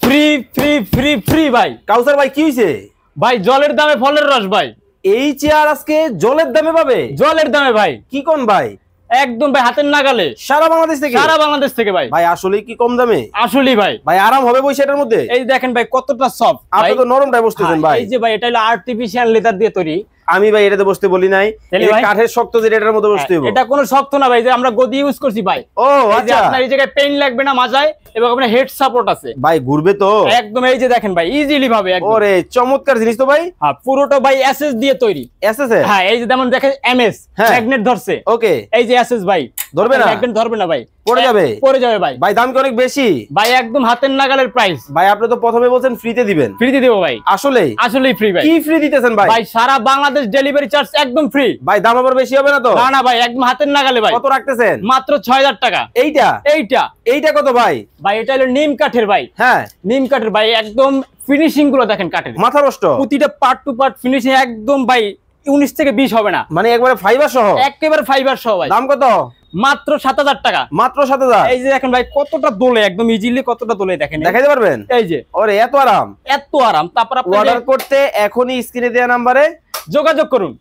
Free free free free ভাই। কাউসার ভাই কি হইছে ভাই জলের দামে ফলের রস ভাই। এই চেয়ার আজকে জলের দামে পাবে? জলের দামে ভাই। কি কোন ভাই? একদম ভাই হাতের নাগালে সারা বাংলাদেশ থেকে? সারা বাংলাদেশ থেকে ভাই। ভাই আসলে কি কম দামে? আসলেই ভাই। ভাই আরাম হবে বসে এটার মধ্যে? এই দেখেন ভাই কতটা সফট। আপনি তো নরমটাই বসতেছেন ভাই। এই যে ভাই এটা হলো আর্টিফিশিয়াল লেদার দিয়ে তৈরি। আমি ভাই এটাতে বসতে বলি নাই, এটা কাঠের শক্ত যে এটার মধ্যে বসতে হবে। এটা কোনো শক্ত না ভাই, যে আমরা গদি ইউজ করছি ভাই। ও আচ্ছা, আপনার এই জায়গায় পেইন লাগবে না মাজায়, এবং আপনার হেড সাপোর্ট আছে ভাই। ঘুরবে তো একদম। এই যে দেখেন ভাই ইজিলি ভাবে একদম। ওরে চমৎকার জিনিস তো ভাই। হ্যাঁ পুরোটা ভাই এসএস দিয়ে তৈরি। এসএস? হ্যাঁ এই যে যেমন দেখেন এমএস ম্যাগনেট ধরছে। ওকে, এই যে এসএস ভাই ধরবে না? ম্যাগনেট ধরবে না ভাই, পড়ে যাবে। পড়ে যাবে ভাই। ভাই দাম কি অনেক বেশি? ভাই একদম হাতের নাগালের প্রাইস ভাই। আপনি তো প্রথমে বলছেন ফ্রিতে দিবেন। ফ্রিতে দেব ভাই। আসলেই? আসলেই ফ্রি ভাই। কি ফ্রি দিতেছেন ভাই? ভাই সারা বাংলাদেশ ডেলিভারি চার্জ একদম ফ্রি ভাই। দাম আবার বেশি হবে না তো? না না ভাই, একদম হাতের নাগালে ভাই। কত রাখতেছেন? মাত্র 6000 টাকা। এইটা? এইটা এইটা কত ভাই? ভাই এটা হলো নিম কাঠের ভাই। হ্যাঁ নিম কাঠের ভাই, একদম ফিনিশিং গুলো দেখেন কাঠের। মাথা নষ্ট। প্রতিটা পার্ট টু পার্ট ফিনিশিং একদম ভাই 19 থেকে 20 হবে না, মানে একবারে ফাইবার সহ? একেবারে ফাইবার সহ ভাই। দাম কত? মাত্র 7000 টাকা। মাত্র 7000? এই যে দেখেন ভাই কতটা দোলে, একদম ইজিলি কতটা দোলে দেখেন। দেখাইতে পারবেন? এই যে ওরে এত আরাম। এত আরাম। তারপর আপনি অর্ডার করতে এখনই স্ক্রিনে দেওয়া নাম্বারে যোগাযোগ করুন।